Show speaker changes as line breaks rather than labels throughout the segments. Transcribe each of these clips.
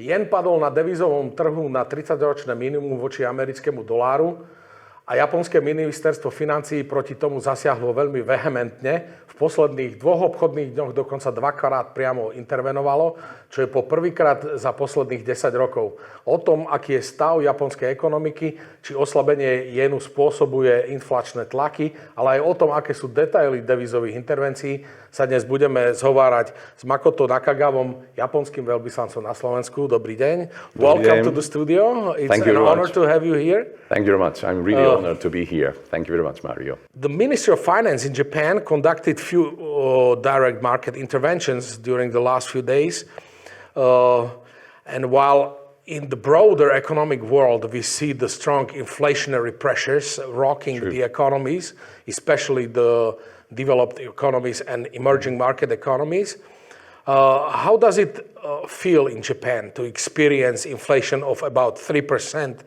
Jen padol na devízovom trhu na 30-ročné minimum voči americkému doláru a japonské ministerstvo financií proti tomu zasiahlo veľmi vehementne. V posledných 2 obchodných dňoch dokonca 2-krát priamo intervenovalo, čo je po prvýkrát za posledných 10 rokov. O tom, aký je stav japonskej ekonomiky, či oslabenie jenu spôsobuje inflačné tlaky, ale aj o tom, aké sú detaily devízových intervencií, sa dnes budeme zhovárať s Makoto Nakagavom, japonským veľvyslancom na Slovensku. Dobrý deň. Welcome to the studio. It's an honor to have you here.
Thank you very much. I'm really honored to be here. Thank you very much, Mário.
The Ministry of Finance in Japan conducted few direct market interventions during the last few days. And while in the broader economic world, we see the strong inflationary pressures rocking the economies, especially the developed economies and emerging market economies. How does it feel in Japan to experience inflation of about 3%,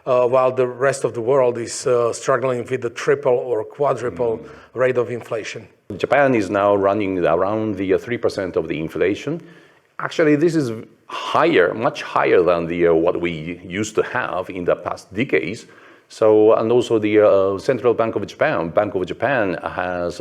while the rest of the world is struggling with the triple or quadruple rate of inflation?
Japan is now running around the 3% of the inflation. Actually, this is higher, much higher than the what we used to have in the past decades. So, and also the Central Bank of Japan has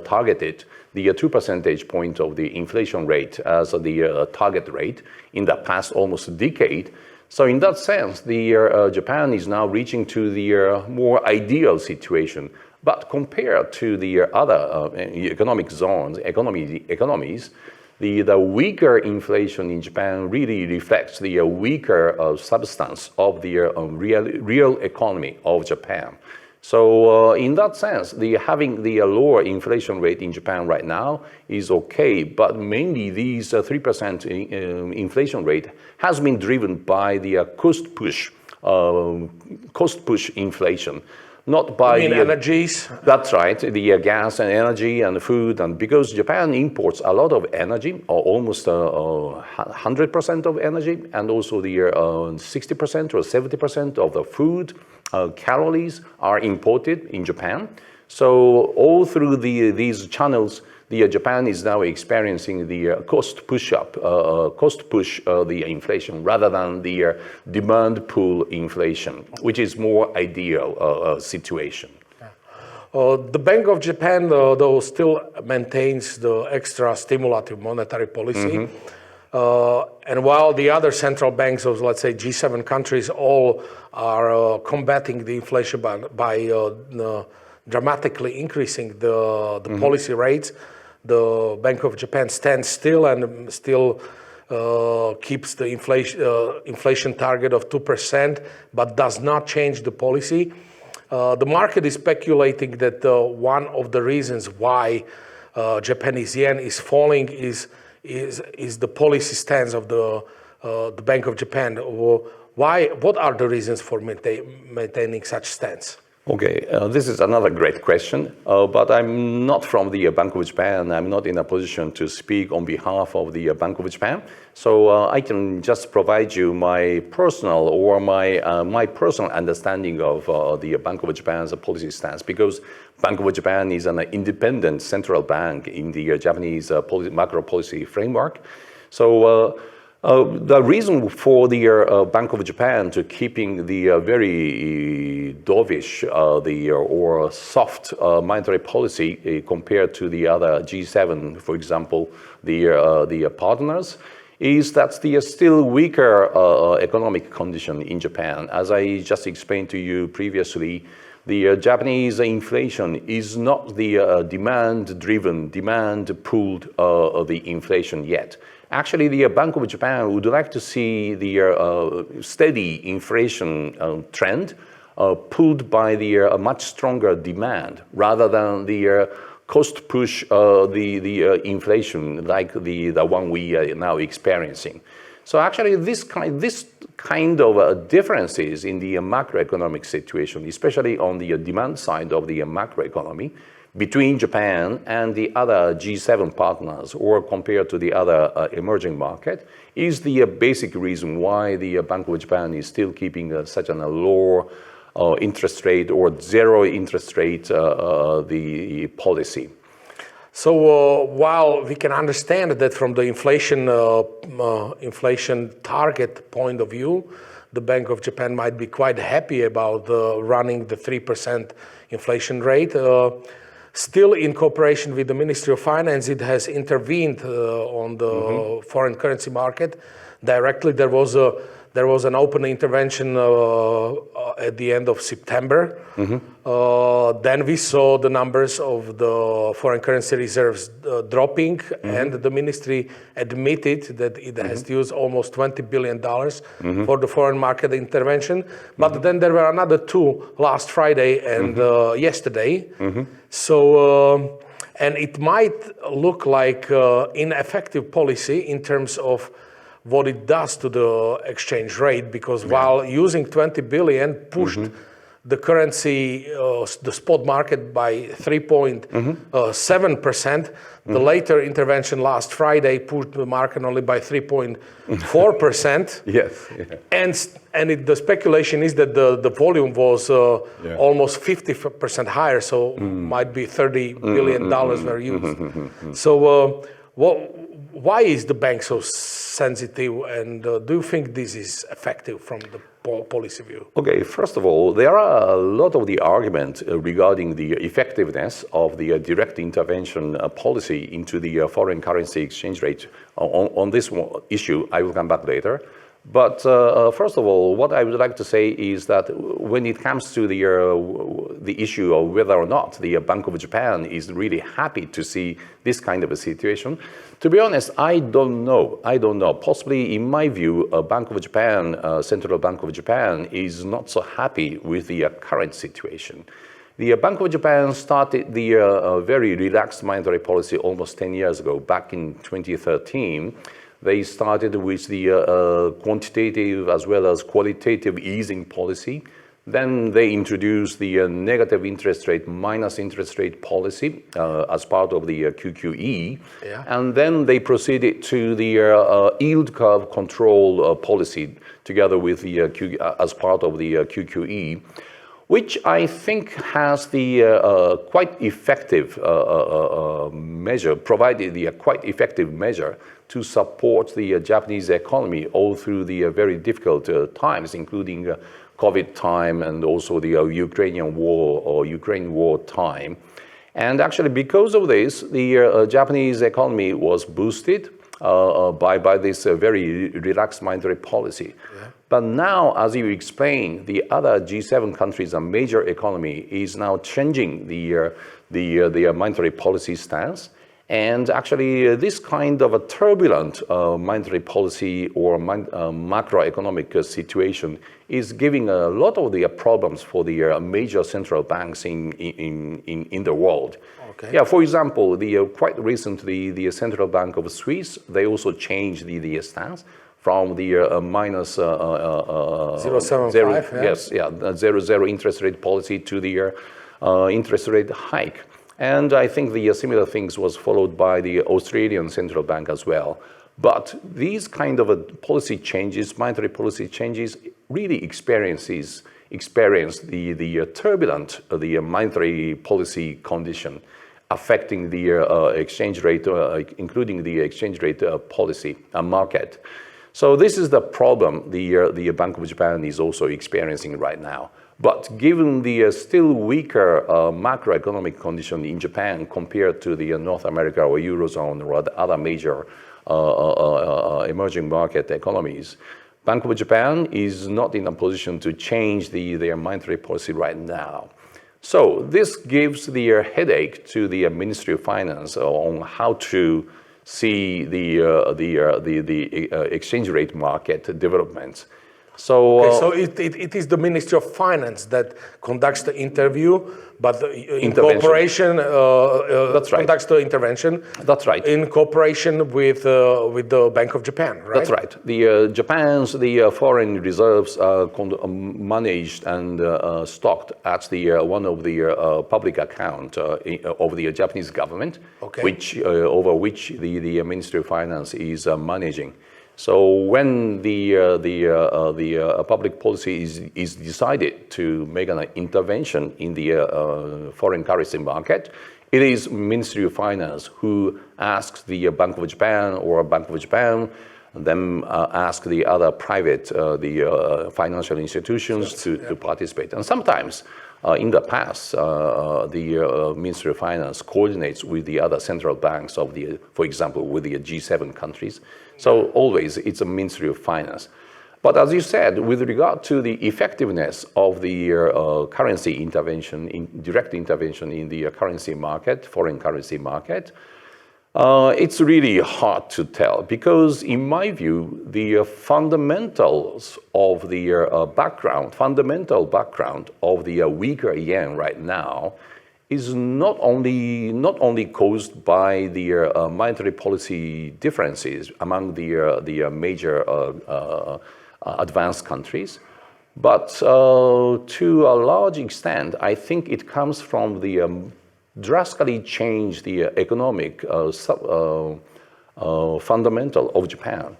targeted the 2 percentage point of the inflation rate as the target rate in the past almost a decade. So in that sense, the Japan is now reaching to the more ideal situation. But compared to the other economic zones, economies, the weaker inflation in Japan really reflects the weaker substance of the real economy of Japan. So in that sense, having the lower inflation rate in Japan right now is okay, but mainly these 3% inflation rate has been driven by the cost push inflation. Not by
the energies?
That's right, the gas and energy and food, and because Japan imports a lot of energy, or almost 100% of energy, and also the 60% or 70% of the food calories are imported in Japan. So all through these channels, Japan is now experiencing the cost push the inflation rather than the demand pull inflation, which is more ideal situation.
The Bank of Japan, though, still maintains the extra stimulative monetary policy. And while the other central banks of, let's say, G7 countries all are combating the inflation by dramatically increasing the policy rates, the Bank of Japan stands still and still keeps the inflation target of 2%, but does not change the policy. The market is speculating that one of the reasons why Japanese yen is falling is the policy stance of the Bank of Japan. What are the reasons for maintaining such stance?
Okay, this is another great question, but I'm not from the Bank of Japan. I'm not in a position to speak on behalf of the Bank of Japan. So I can just provide you my personal understanding of the Bank of Japan's policy stance, because Bank of Japan is an independent central bank in the Japanese macro policy framework. So the reason for the Bank of Japan to keeping the very dovish or soft monetary policy compared to the other G7, for example, the partners, is that the still weaker economic condition in Japan. As I just explained to you previously, the Japanese inflation is not the demand-driven, demand-pulled the inflation yet. Actually, the Bank of Japan would like to see the steady inflation trend pulled by the much stronger demand rather than the cost push the inflation like the one we are now experiencing. So actually, this kind of differences in the macroeconomic situation, especially on the demand side of the macroeconomy, between Japan and the other G7 partners or compared to the other emerging market, is the basic reason why the Bank of Japan is still keeping such a low interest rate or zero interest rate the policy.
So while we can understand that from the inflation target point of view, the Bank of Japan might be quite happy about running the 3% inflation rate. Still, in cooperation with the Ministry of Finance, it has intervened on the foreign currency market directly. There was an open intervention at the end of September. Then we saw the numbers of the foreign currency reserves dropping, and the ministry admitted that it has used almost $20 billion for the foreign market intervention. But then there were another two last Friday and yesterday. So, and it might look like ineffective policy in terms of what it does to the exchange rate, because while using 20 billion pushed the currency, the spot market by 3.7%, the later intervention last Friday pushed the market only by 3.4%.
Yes.
And the speculation is that the volume was almost 50% higher, so might be $30 billion were used. So why is the bank so sensitive, and do you think this is effective from the policy view?
Okay, first of all, there are a lot of the argument regarding the effectiveness of the direct intervention policy into the foreign currency exchange rate. On this issue, I will come back later. But first of all, what I would like to say is that when it comes to the issue of whether or not the Bank of Japan is really happy to see this kind of a situation, to be honest, I don't know. Possibly, in my view, Bank of Japan, Central Bank of Japan, is not so happy with the current situation. The Bank of Japan started the very relaxed monetary policy almost 10 years ago, back in 2013. They started with the quantitative as well as qualitative easing policy. Then they introduced the negative interest rate, minus interest rate policy as part of the QQE. And then they proceeded to the yield curve control policy together with the as part of the QQE, which I think has the quite effective measure, provided the quite effective measure to support the Japanese economy all through the very difficult times, including COVID time and also the Ukrainian war or Ukraine war time. And actually, because of this, the Japanese economy was boosted by this very relaxed monetary policy. But now, as you explained, the other G7 countries, a major economy, is now changing the monetary policy stance. And actually, this kind of a turbulent monetary policy or macroeconomic situation is giving a lot of the problems for the major central banks in the world. Yeah, for example, quite recently, the Central Bank of Swiss, they also changed the stance from the minus
0.75,
zero interest rate policy to the interest rate hike. And I think the similar things was followed by the Australian Central Bank as well. But these kind of policy changes, monetary policy changes, really experience the turbulent monetary policy condition affecting the exchange rate, including the exchange rate policy market. So this is the problem the Bank of Japan is also experiencing right now. But given the still weaker macroeconomic condition in Japan compared to the North America or Eurozone or the other major emerging market economies, Bank of Japan is not in a position to change their monetary policy right now. So this gives the headache to the Ministry of Finance on how to see the exchange rate market developments.
So it is the Ministry of Finance that conducts the interview, but in cooperation conducts the intervention.
That's right.
In cooperation with the Bank of Japan, right?
That's right. Japan's foreign reserves are managed and stocked at one of the public account of the Japanese government, over which the Ministry of Finance is managing. So when the public policy is decided to make an intervention in the foreign currency market, it is Ministry of Finance who asks the Bank of Japan or Bank of Japan, then ask the other private, financial institutions to participate. And sometimes, in the past, the Ministry of Finance coordinates with the other central banks of for example, with the G7 countries. So always it's a Ministry of Finance. But as you said, with regard to the effectiveness of the currency intervention, direct intervention in the currency market, foreign currency market, it's really hard to tell because, in my view, the fundamentals of the fundamental background of the weaker yen right now is not only caused by the monetary policy differences among the major advanced countries, but to a large extent, I think it comes from the drastically changed the economic fundamental of Japan.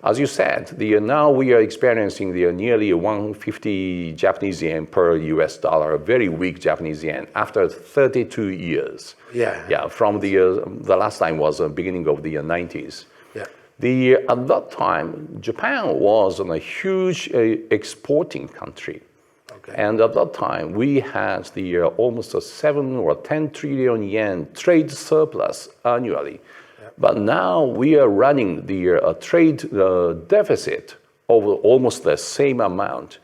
As you said, now we are experiencing the nearly 150 Japanese yen per US dollar, very weak Japanese yen, after 32 years. Yeah. From the last time was the beginning of the 90s. Yeah. At that time, Japan was a huge exporting country. Okay. And at that time, we had almost a 7 or 10 trillion yen trade surplus annually. But now we are running the trade deficit of almost the same amount.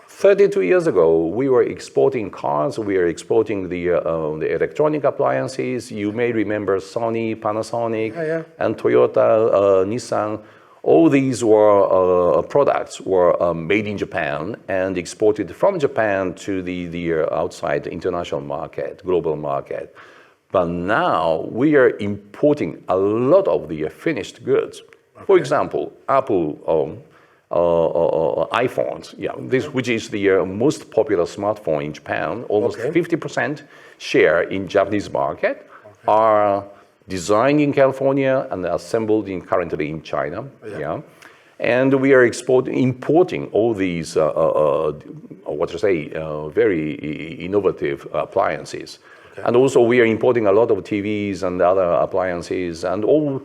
32 years ago, we were exporting cars, we were exporting the electronic appliances. You may remember Sony, Panasonic, and Toyota, Nissan. All these were products were made in Japan and exported from Japan to the outside international market, global market. But now we are importing a lot of the finished goods. Okay. For example, Apple iPhones, which is the most popular smartphone in Japan, almost 50% share in Japanese market, are designed in California and assembled currently in China. And we are importing all these, very innovative appliances. Okay. And also we are importing a lot of TVs and other appliances, and all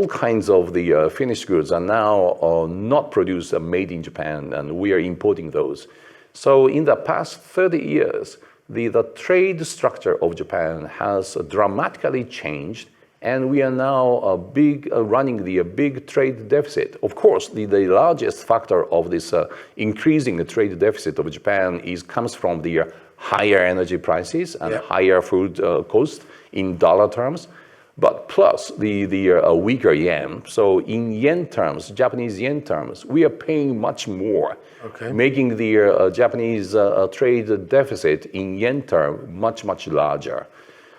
kinds of the finished goods are now not produced made in Japan, and we are importing those. So in the past 30 years, the trade structure of Japan has dramatically changed, and we are now running the big trade deficit. Of course, the largest factor of this increasing the trade deficit of Japan comes from the higher energy prices and higher food cost in dollar terms, but plus the weaker yen. So in yen terms, Japanese yen terms, we are paying much more, making the Japanese trade deficit in yen term much larger.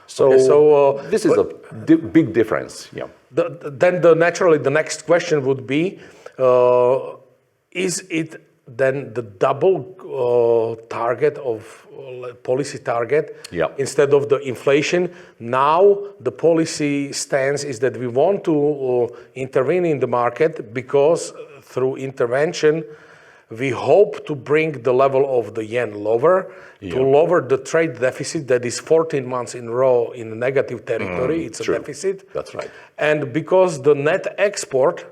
So, this is a big difference. Yeah.
Then naturally the next question would be, is it then the double target of policy target instead of the inflation? Now the policy stance is that we want to intervene in the market because through intervention we hope to bring the level of the yen lower, to lower the trade deficit that is 14 months in a row in negative territory. It's a deficit.
That's right.
And because the net export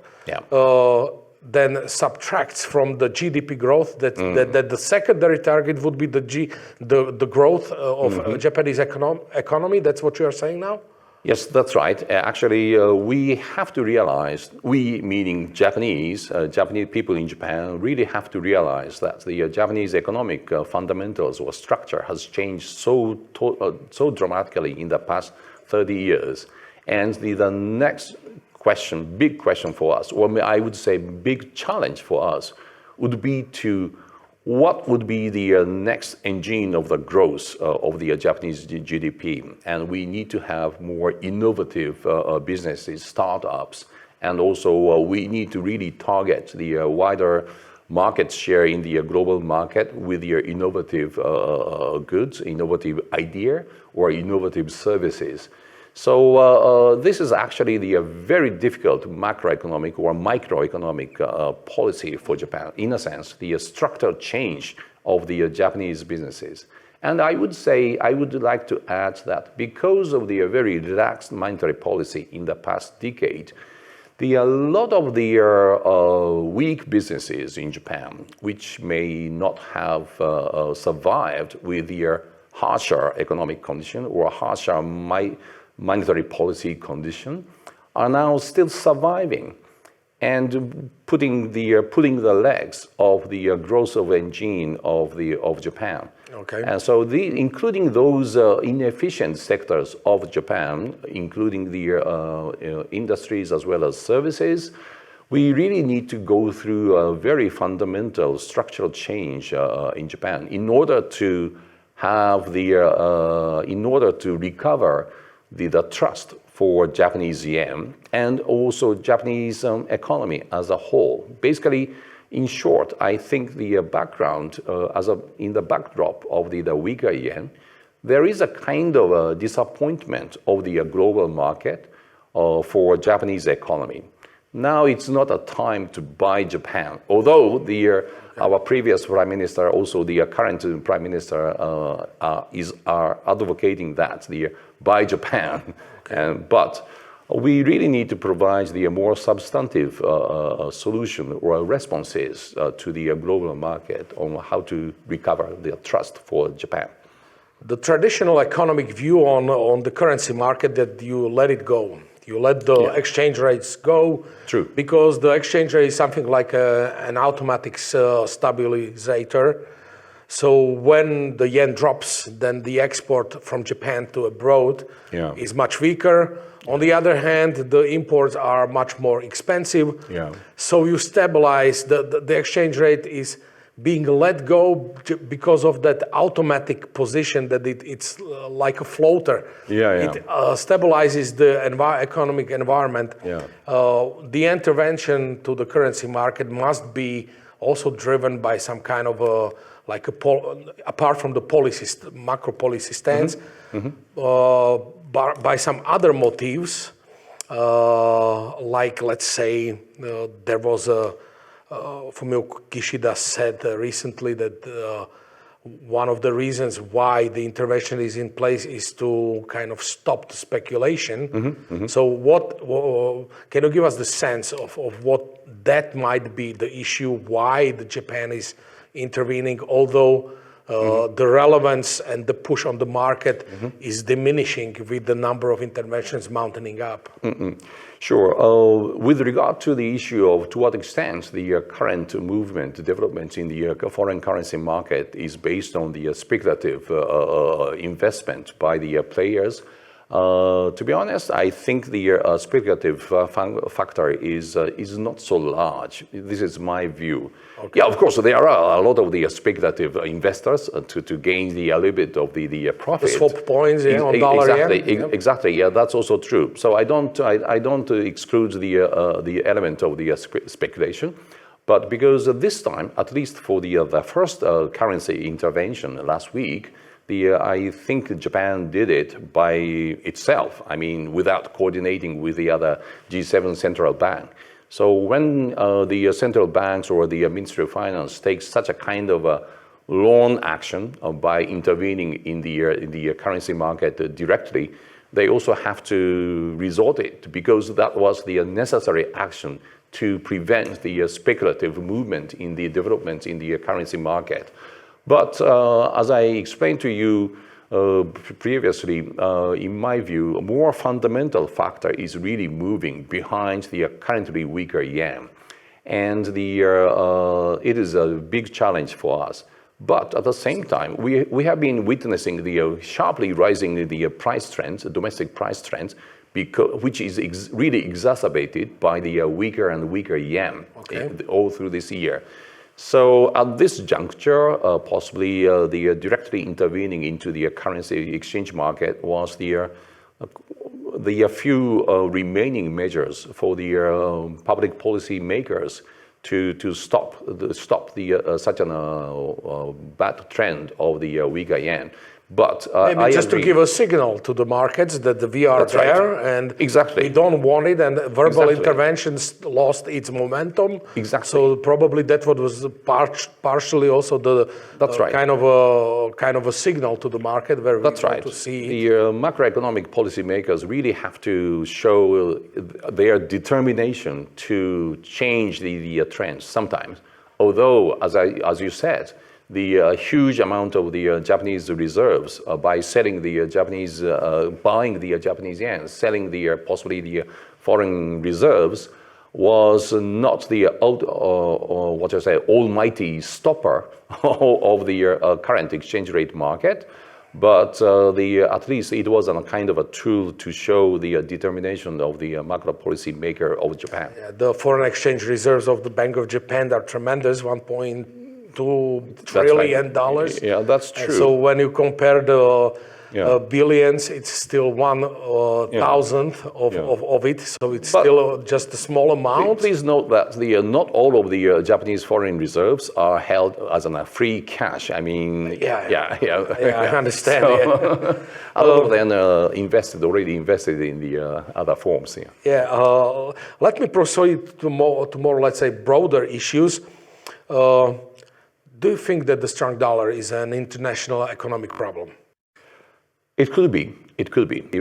then subtracts from the GDP growth, that the secondary target would be the growth of Japanese economy. That's what you are saying now?
Yes, that's right. Actually, we have to realize, we meaning Japanese people in Japan, really have to realize that the Japanese economic fundamentals or structure has changed so dramatically in the past 30 years. And the next question, big question for us, or I would say big challenge for us, would be what would be the next engine of the growth of the Japanese GDP? And we need to have more innovative businesses, startups, and also we need to really target the wider market share in the global market with your innovative goods, innovative idea, or innovative services. So this is actually the very difficult macroeconomic or microeconomic policy for Japan. In a sense, the structural change of the Japanese businesses. And I would like to add that because of the very relaxed monetary policy in the past decade, a lot of the weak businesses in Japan, which may not have survived with the harsher economic condition or harsher monetary policy condition, are now still surviving and putting the legs of the growth of engine of Japan.
Okay.
And so, including those inefficient sectors of Japan, including the industries as well as services, we really need to go through a very fundamental structural change in Japan in order to have in order to recover the trust for Japanese yen and also Japanese economy as a whole. Basically, in short, I think the background, in the backdrop of the weaker yen, there is a kind of a disappointment of the global market for Japanese economy. Now it's not a time to buy Japan, although our previous prime minister, also the current prime minister, are advocating that buy Japan, but we really need to provide the more substantive solution or responses to the global market on how to recover the trust for Japan.
The traditional economic view on the currency market that you let it go. You let the exchange rates go.
True.
Because the exchange rate is something like an automatic stabilizer. So when the yen drops, then the export from Japan to abroad is much weaker. On the other hand, the imports are much more expensive.
Yeah.
So you stabilize, the exchange rate is being let go because of that automatic position that it's like a floater. It stabilizes the economic environment. The intervention to the currency market must be also driven by some kind of apart from the macro policy stance, by some other motives, like let's say there was Fumio Kishida said recently that one of the reasons why the intervention is in place is to kind of stop the speculation. So what can you give us the sense of what that might be the issue, why the Japan is intervening, although the relevance and the push on the market is diminishing with the number of interventions mounting up?
Sure. With regard to the issue of to what extent the current development in the foreign currency market is based on the speculative investment by the players, to be honest, I think the speculative factor is not so large. This is my view. Okay. Yeah, of course, there are a lot of the speculative investors to gain a little bit of the profit.
The swap points on dollar.
Exactly. Yeah, that's also true. So I don't exclude the element of the speculation. But because this time, at least for the first currency intervention last week, I think Japan did it by itself. I mean, without coordinating with the other G7 central bank. So when the central banks or the Ministry of Finance takes such a kind of a loan action by intervening in the currency market directly, they also have to resort it because that was the necessary action to prevent the speculative movement in the development in the currency market. But as I explained to you previously, in my view, a more fundamental factor is really moving behind the currently weaker yen. And it is a big challenge for us. But at the same time, we have been witnessing the sharply rising the price trends, domestic price trends, which is really exacerbated by the weaker and weaker yen all through this year. So at this juncture, possibly the directly intervening into the currency exchange market was the few remaining measures for the public policy makers to stop such a bad trend of the weaker yen. But
Maybe
I
just
agree.
to give a signal to the markets that we are
That's right.
there and
Exactly.
we don't want it, and verbal
Exactly.
interventions lost its momentum.
Exactly.
So probably that was partially also the
That's right.
kind of a signal to the market where we
That's
want
right.
to see it.
The macroeconomic policymakers really have to show their determination to change the trends sometimes. Although, as you said, the huge amount of the Japanese reserves by selling the Japanese, buying the Japanese yen, selling possibly the foreign reserves was not the almighty stopper of the current exchange rate market, but at least it was a kind of a tool to show the determination of the macro policy maker of Japan.
Yeah, the foreign exchange reserves of the Bank of Japan are tremendous, $1.2 trillion.
Yeah, that's true.
And so when you compare the
Yeah.
billions, it's still 1,000th of it, so it's still just a small amount.
Please note that not all of the Japanese foreign reserves are held as free cash. I mean,
Yeah, I understand.
A lot of them already invested in the other forms.
Let me proceed to more, let's say, broader issues. Do you think that the strong dollar is an international economic problem?
It could be,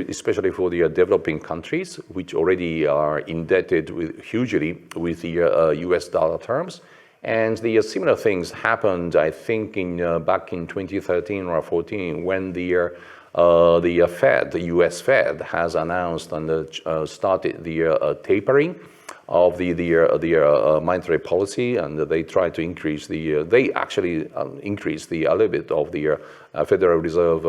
especially for the developing countries, which already are indebted hugely with the US dollar terms. And the similar things happened, I think, back in 2013 or 14, when the Fed, the US Fed, has announced and started the tapering of the monetary policy, and they try to increase they actually increased a little bit of the Federal Reserve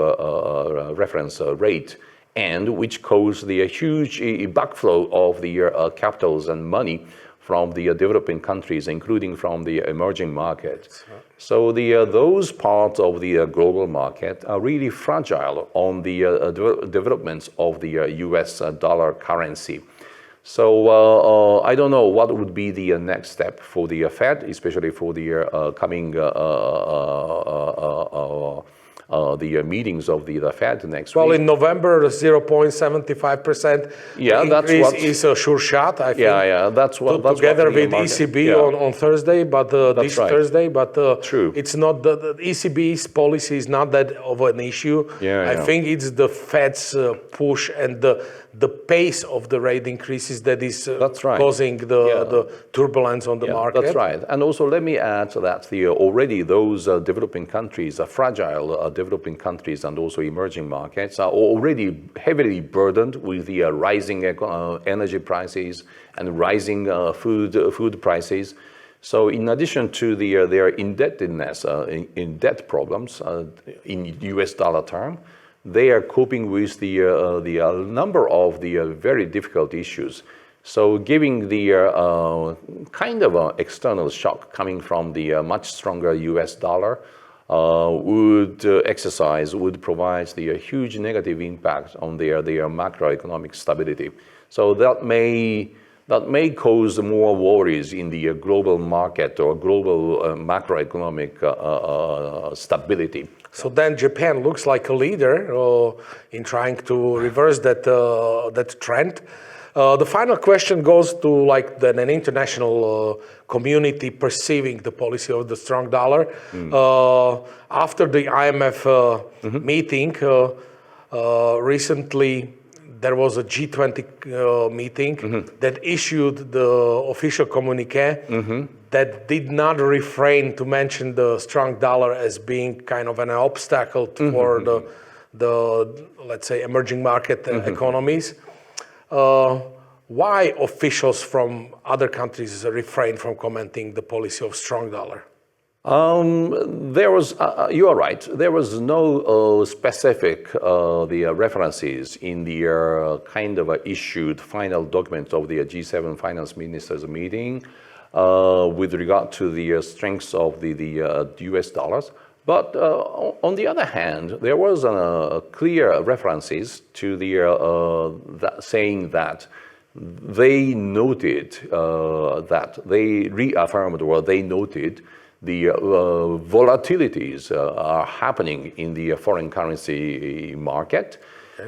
reference rate, and which caused the huge backflow of the capitals and money from the developing countries, including from the emerging markets. So those parts of the global market are really fragile on the developments of the US dollar currency. So I don't know what would be the next step for the Fed, especially for the coming the meetings of the Fed next week.
Well, in November, the 0.75% increase is a sure shot, I think.
Yeah, that's
together with ECB on Thursday, but this Thursday, but
True.
It's not the ECB's policy is not that of an issue. I think it's the Fed's push and the pace of the rate increases that is causing the turbulence on the market.
That's right. And also let me add that already those developing countries, fragile developing countries and also emerging markets are already heavily burdened with the rising energy prices and rising food prices. So in addition to their indebtedness, in debt problems in US dollar term, they are coping with the number of the very difficult issues. So giving the kind of an external shock coming from the much stronger US dollar would provide the huge negative impact on their macroeconomic stability. So that may cause more worries in the global market or global macroeconomic stability.
So then Japan looks like a leader in trying to reverse that trend. The final question goes to an international community perceiving the policy of the strong dollar. After the IMF meeting recently, there was a G20 meeting that issued the official communique that did not refrain to mention the strong dollar as being kind of an obstacle for the let's say, emerging market economies. Why officials from other countries refrain from commenting the policy of strong dollar?
You are right. There was no specific references in the kind of issued final document of the G7 finance ministers meeting with regard to the strengths of the US dollars. But on the other hand, there was clear references to saying that they noted they reaffirmed or they noted the volatilities are happening in the foreign currency market.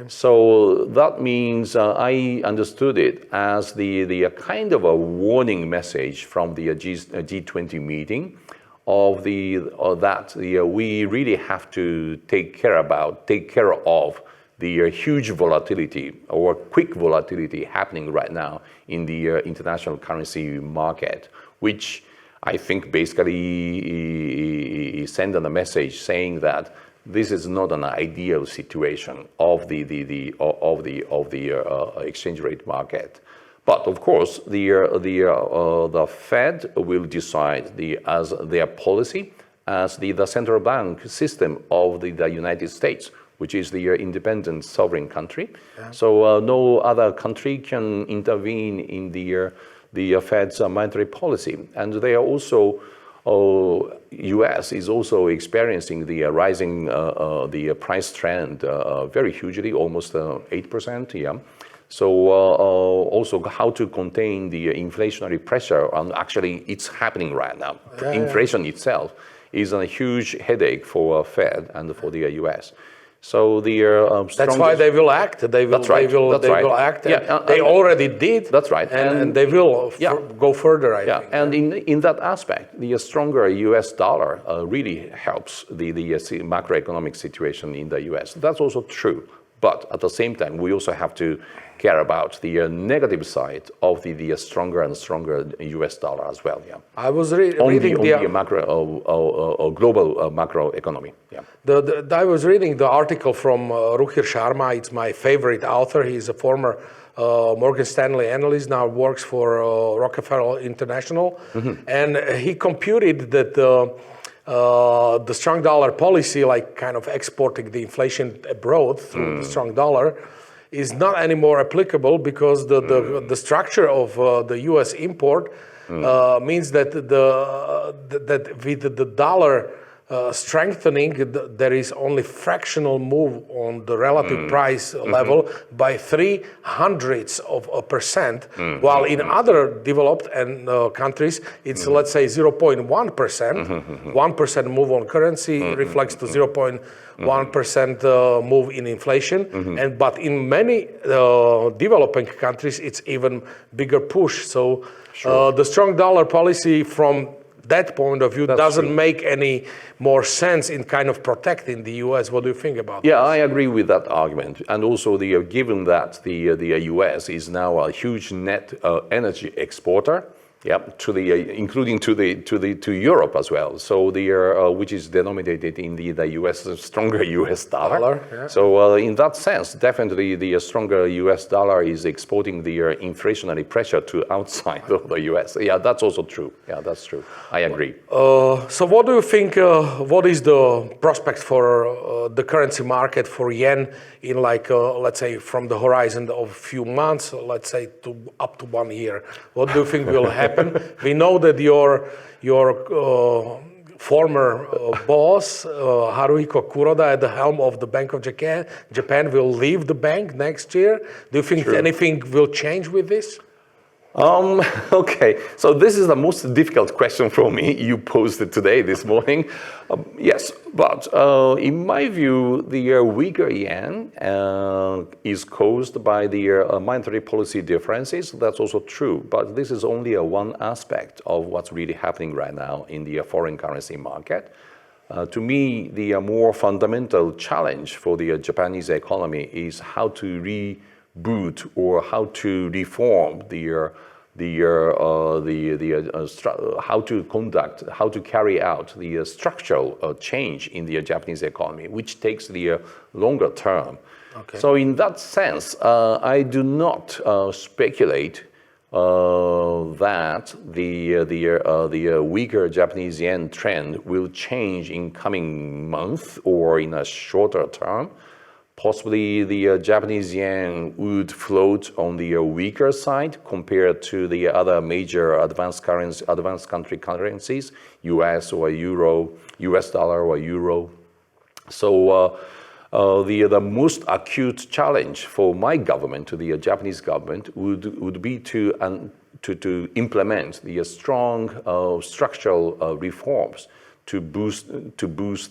So that means I understood it as the kind of a warning message from the G20 meeting of that we really have to take care of the huge volatility or quick volatility happening right now in the international currency market, which I think basically send a message saying that this is not an ideal situation of the exchange rate market. But of course, the Fed will decide as their policy as the central bank system of the United States, which is the independent sovereign country. Yeah. So no other country can intervene in the Fed's monetary policy, and they are also. U.S. is also experiencing the rising the price trend very hugely, almost 8%. Yeah. So also how to contain the inflationary pressure, and actually it's happening right now. Yeah, inflation itself is a huge headache for Fed and for the U.S. So
that's why they will act. They will. That's right. They will act. Yeah, they already did.
That's right.
And they will go further. I think.
And in that aspect, the stronger U.S. dollar really helps the macroeconomic situation in the U.S. That's also true. But at the same time, we also have to care about the negative side of the stronger and stronger U.S. dollar as well. Yeah.
I was reading
the macro global macro economy. Yeah.
I was reading the article from Ruchir Sharma. It's my favorite author. He's a former Morgan Stanley analyst, now works for Rockefeller International, and he computed that. The strong dollar policy, like kind of exporting the inflation abroad through the strong dollar, is not anymore applicable because the structure of the U.S. import means that with the dollar strengthening, there is only fractional move on the relative price level by 0.03%, while in other developed countries, it's let's say 0.1%. 1% move on currency reflects to 0.1% move in inflation, but in many developing countries, it's even bigger push. So the strong dollar policy from that point of view doesn't make any more sense in kind of protecting the U.S. What do you think about that?
Yeah, I agree with that argument. And also, given that the U.S. is now a huge net energy exporter, including to Europe as well. So which is denominated in the U.S. stronger U.S. dollar. So in that sense, definitely the stronger U.S. dollar is exporting the inflationary pressure to outside of the U.S. Yeah, that's also true. Yeah, that's true. I agree.
So what do you think? What is the prospect for the currency market for yen in let's say from the horizon of a few months, let's say up to 1 year? What do you think will happen? We know that your former boss, Haruhiko Kuroda, at the helm of the Bank of Japan will leave the bank next year. Do you think anything will change with this?
Okay, so this is the most difficult question for me you posed today, this morning. Yes, but in my view, the weaker yen is caused by the monetary policy differences. That's also true, but this is only one aspect of what's really happening right now in the foreign currency market. To me, the more fundamental challenge for the Japanese economy is how to reboot or how to reform how to carry out the structural change in the Japanese economy, which takes the longer term. Okay. So in that sense, I do not speculate that the weaker Japanese yen trend will change in coming month or in a shorter term. Possibly the Japanese yen would float on the weaker side compared to the other major advanced country currencies, US or Euro, US dollar or Euro. So the most acute challenge for my government, the Japanese government, would be to implement the strong structural reforms to boost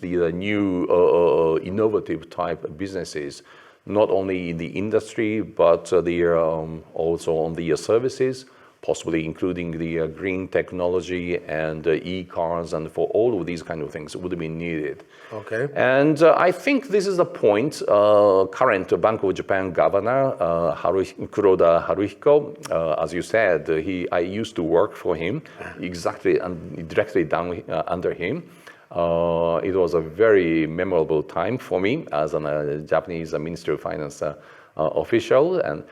the new innovative type businesses, not only in the industry but also on the services, possibly including the green technology and e-cars, and for all of these kind of things would be needed.
Okay.
And I think this is the point. Current Bank of Japan governor Kuroda Haruhiko, as you said, I used to work for him, exactly and directly down under him. It was a very memorable time for me as a Japanese Ministry of Finance official, and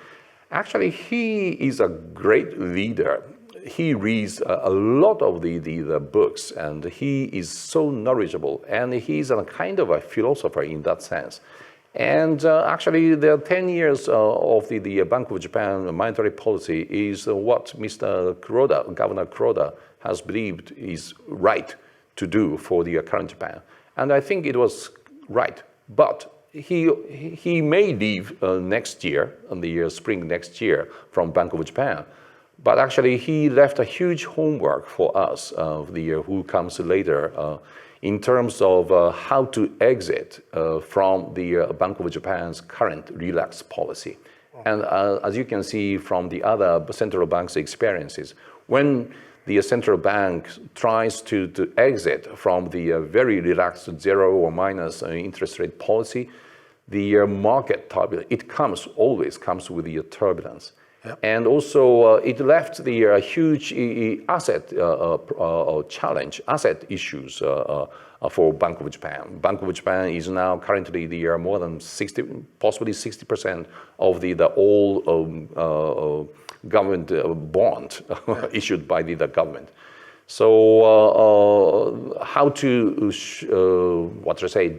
actually he is a great leader. He reads a lot of the books, and he is so knowledgeable, and he's a kind of a philosopher in that sense. And actually, the 10 years of the Bank of Japan monetary policy is what Mr. Kuroda, Governor Kuroda, has believed is right to do for the current Japan. And I think it was right. But he may leave next year, in the spring next year, from Bank of Japan. But actually, he left a huge homework for us, who comes later, in terms of how to exit from the Bank of Japan's current relaxed policy. And as you can see from the other central banks' experiences, when the central bank tries to exit from the very relaxed zero or minus interest rate policy, the market turbulence, it always comes with the turbulence. Yep. And also it left the huge asset challenge, asset issues for Bank of Japan. Bank of Japan is now currently more than 60, possibly 60% of the all government bond issued by the government. So how to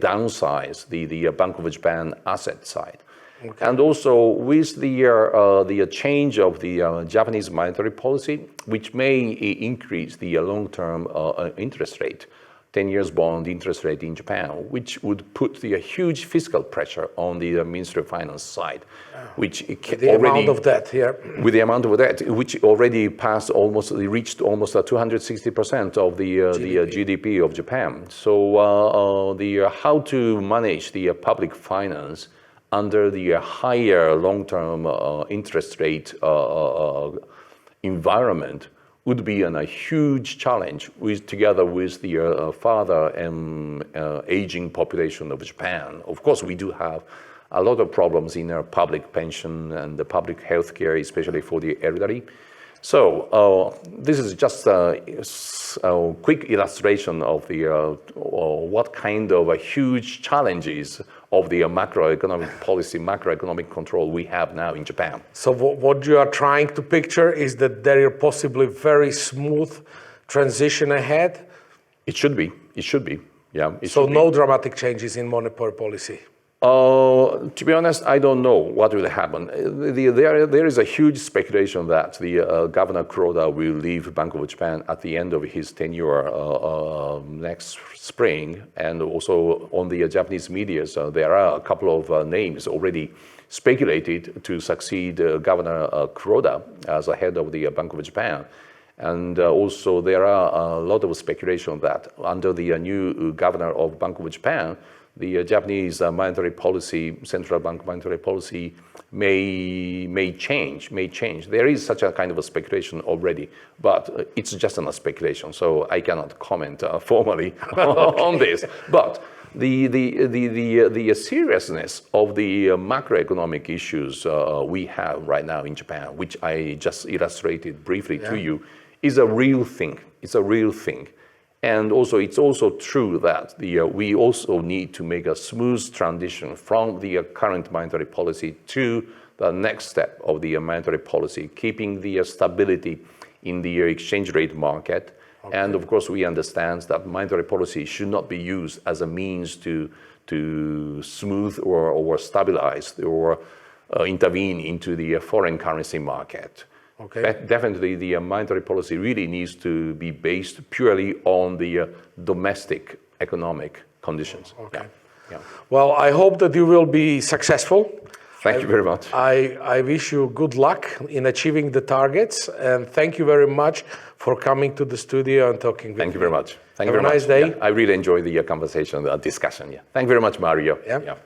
downsize the Bank of Japan asset side. Okay. And also with the change of the Japanese monetary policy, which may increase the long-term interest rate, 10 years bond interest rate in Japan, which would put the huge fiscal pressure on the Ministry of Finance side, which
the amount of debt, yeah.
With the amount of debt, which already reached almost 260% of the GDP of Japan. So how to manage the public finance under the higher long-term interest rate environment would be a huge challenge, together with the further aging population of Japan. Of course, we do have a lot of problems in our public pension and the public health care, especially for the elderly. So this is just a quick illustration of what kind of huge challenges of the macroeconomic policy, macroeconomic control we have now in Japan.
So what you are trying to picture is that there are possibly very smooth transition ahead?
It should be. It should be. Yeah.
So no dramatic changes in monetary policy?
To be honest, I don't know what will happen. There is a huge speculation that the Governor Kuroda will leave Bank of Japan at the end of his tenure next spring. And also on the Japanese media, there are a couple of names already speculated to succeed Governor Kuroda as a head of the Bank of Japan. And also there are a lot of speculation that under the new governor of Bank of Japan, the Japanese monetary policy, central bank monetary policy may change. There is such a kind of a speculation already, but it's just a speculation, so I cannot comment formally on this. But the seriousness of the macroeconomic issues we have right now in Japan, which I just illustrated briefly to you, is a real thing. It's a real thing. And also, it's also true that we also need to make a smooth transition from the current monetary policy to the next step of the monetary policy, keeping the stability in the exchange rate market. Okay. And of course, we understand that monetary policy should not be used as a means to smooth or stabilize or intervene into the foreign currency market. Okay. Definitely, the monetary policy really needs to be based purely on the domestic economic conditions.
Okay.
Yeah. Yeah.
Well, I hope that you will be successful.
Thank you very much.
I wish you good luck in achieving the targets, and thank you very much for coming to the studio and talking with me.
Thank you very much. Thank you
Have
very
a nice
much.
day.
Yeah, I really enjoyed the conversation, the discussion. Yeah. Thank you very much, Mario.
Yeah.